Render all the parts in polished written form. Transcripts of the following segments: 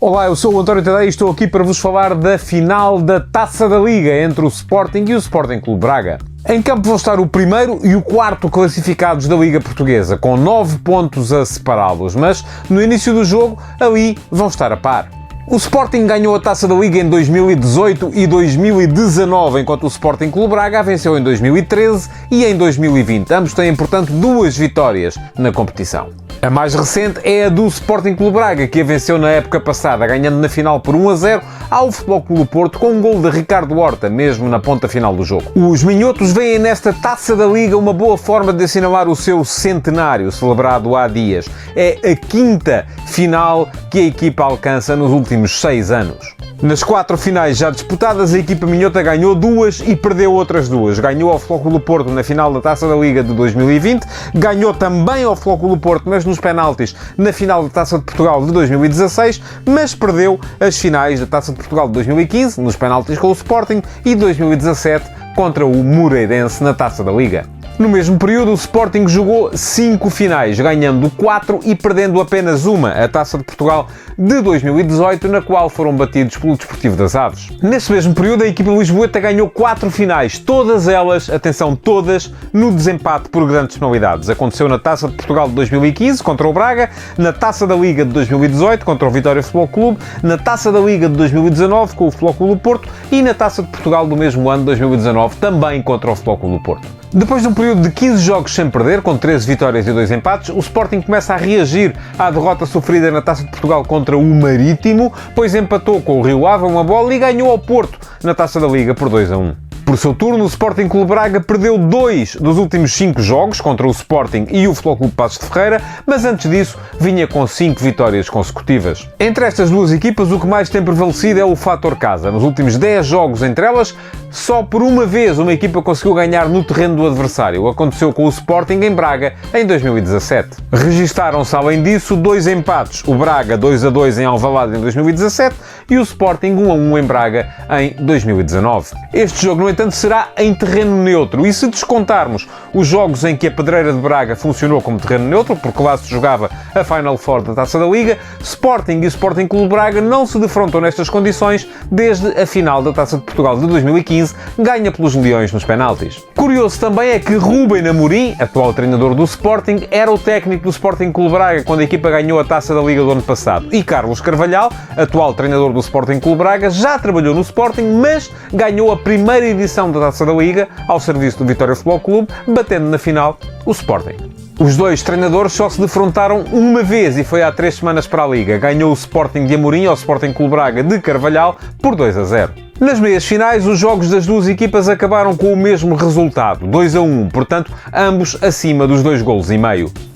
Olá, eu sou o António Tadeia e estou aqui para vos falar da final da Taça da Liga entre o Sporting e o Sporting Clube Braga. Em campo vão estar o primeiro e o quarto classificados da Liga Portuguesa, com 9 pontos a separá-los, mas no início do jogo, ali vão estar a par. O Sporting ganhou a Taça da Liga em 2018 e 2019, enquanto o Sporting Clube Braga a venceu em 2013 e em 2020. Ambos têm, portanto, 2 vitórias na competição. A mais recente é a do Sporting Clube Braga, que a venceu na época passada, ganhando na final por 1-0 ao Futebol Clube do Porto, com um gol de Ricardo Horta, mesmo na ponta final do jogo. Os minhotos veem nesta Taça da Liga uma boa forma de assinalar o seu centenário, celebrado há dias. É a 5ª final que a equipa alcança nos últimos 6 anos. Nas 4 finais já disputadas, a equipa minhota ganhou 2 e perdeu outras 2. Ganhou ao Futebol Clube do Porto na final da Taça da Liga de 2020, ganhou também ao Futebol Clube do Porto, mas nos penaltis, na final da Taça de Portugal de 2016, mas perdeu as finais da Taça de Portugal de 2015, nos penaltis com o Sporting, e 2017 contra o Moreirense na Taça da Liga. No mesmo período, o Sporting jogou 5 finais, ganhando 4 e perdendo apenas uma, a Taça de Portugal de 2018, na qual foram batidos pelo Desportivo das Aves. Nesse mesmo período, a equipa lisboeta ganhou 4 finais, todas elas, atenção, todas, no desempate por grandes penalidades. Aconteceu na Taça de Portugal de 2015, contra o Braga, na Taça da Liga de 2018, contra o Vitória Futebol Clube, na Taça da Liga de 2019, com o Futebol Clube do Porto, e na Taça de Portugal do mesmo ano, 2019, também contra o Futebol Clube do Porto. Depois de um período de 15 jogos sem perder, com 13 vitórias e 2 empates, o Sporting começa a reagir à derrota sofrida na Taça de Portugal contra o Marítimo, pois empatou com o Rio Ave uma bola e ganhou ao Porto na Taça da Liga por 2-1. Por seu turno, o Sporting Clube Braga perdeu 2 dos últimos 5 jogos contra o Sporting e o Futebol Clube Paços de Ferreira, mas antes disso vinha com 5 vitórias consecutivas. Entre estas duas equipas, o que mais tem prevalecido é o fator casa. Nos últimos 10 jogos entre elas, só por uma vez uma equipa conseguiu ganhar no terreno do adversário. Aconteceu com o Sporting em Braga em 2017. Registaram-se, além disso, 2 empates. O Braga 2-2 em Alvalade em 2017 e o Sporting 1-1 em Braga em 2019. Este jogo, no entanto, será em terreno neutro. E se descontarmos os jogos em que a Pedreira de Braga funcionou como terreno neutro, porque lá se jogava a Final Four da Taça da Liga, Sporting e Sporting Clube Braga não se defrontam nestas condições desde a final da Taça de Portugal de 2015, ganha pelos Leões nos penaltis. Curioso também é que Rúben Amorim, atual treinador do Sporting, era o técnico do Sporting Clube Braga quando a equipa ganhou a Taça da Liga do ano passado. E Carlos Carvalhal, atual treinador do Sporting Clube Braga, já trabalhou no Sporting, mas ganhou a primeira edição da Taça da Liga ao serviço do Vitória Futebol Clube, batendo na final o Sporting. Os 2 treinadores só se defrontaram uma vez e foi há 3 semanas para a Liga. Ganhou o Sporting de Amorim ao Sporting Clube Braga de Carvalhal por 2-0. Nas meias finais, os jogos das duas equipas acabaram com o mesmo resultado, 2-1, portanto, ambos acima dos 2,5 golos.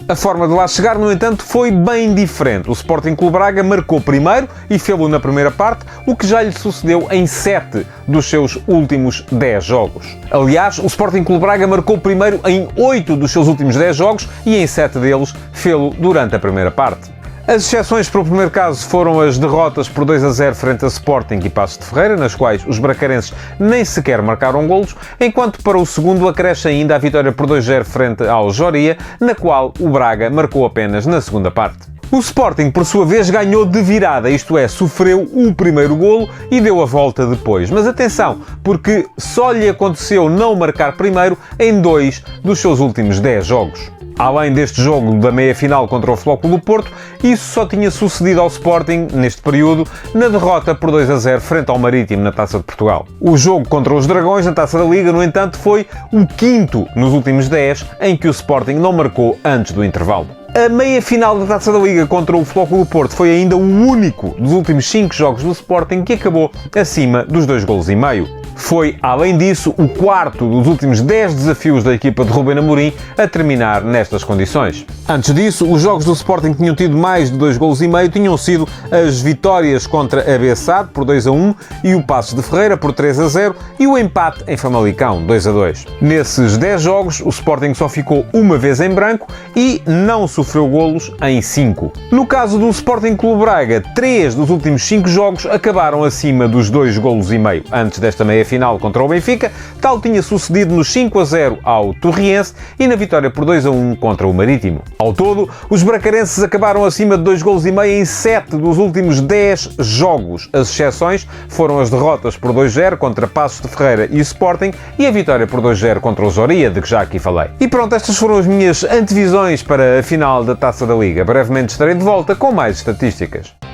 A forma de lá chegar, no entanto, foi bem diferente. O Sporting Clube Braga marcou primeiro e fê-lo na primeira parte, o que já lhe sucedeu em 7 dos seus últimos 10 jogos. Aliás, o Sporting Clube Braga marcou primeiro em 8 dos seus últimos 10 jogos e em 7 deles fê-lo durante a primeira parte. As exceções para o primeiro caso foram as derrotas por 2-0 frente a Sporting e Paços de Ferreira, nas quais os bracarenses nem sequer marcaram golos, enquanto para o segundo acresce ainda a vitória por 2-0 frente ao Joria, na qual o Braga marcou apenas na segunda parte. O Sporting, por sua vez, ganhou de virada, isto é, sofreu o primeiro golo e deu a volta depois. Mas atenção, porque só lhe aconteceu não marcar primeiro em 2 dos seus últimos 10 jogos. Além deste jogo da meia-final contra o Futebol Clube do Porto, isso só tinha sucedido ao Sporting, neste período, na derrota por 2-0 frente ao Marítimo na Taça de Portugal. O jogo contra os Dragões na Taça da Liga, no entanto, foi o 5º nos últimos 10 em que o Sporting não marcou antes do intervalo. A meia-final da Taça da Liga contra o Futebol Clube do Porto foi ainda o único dos últimos 5 jogos do Sporting que acabou acima dos 2,5 golos. Foi, além disso, o 4º dos últimos 10 desafios da equipa de Rúben Amorim a terminar nestas condições. Antes disso, os jogos do Sporting que tinham tido mais de 2,5 golos tinham sido as vitórias contra a Bessade por 2-1 e o Paços de Ferreira por 3-0 e o empate em Famalicão 2-2. Nesses 10 jogos, o Sporting só ficou uma vez em branco e não sofreu golos em 5. No caso do Sporting Clube Braga, 3 dos últimos 5 jogos acabaram acima dos 2,5 golos antes desta meia meia-final contra o Benfica, tal tinha sucedido nos 5-0 ao Torriense e na vitória por 2-1 contra o Marítimo. Ao todo, os bracarenses acabaram acima de 2,5 golos em 7 dos últimos 10 jogos. As exceções foram as derrotas por 2-0 contra Paços de Ferreira e Sporting e a vitória por 2-0 contra o Zoria, de que já aqui falei. E pronto, estas foram as minhas antevisões para a final da Taça da Liga. Brevemente estarei de volta com mais estatísticas.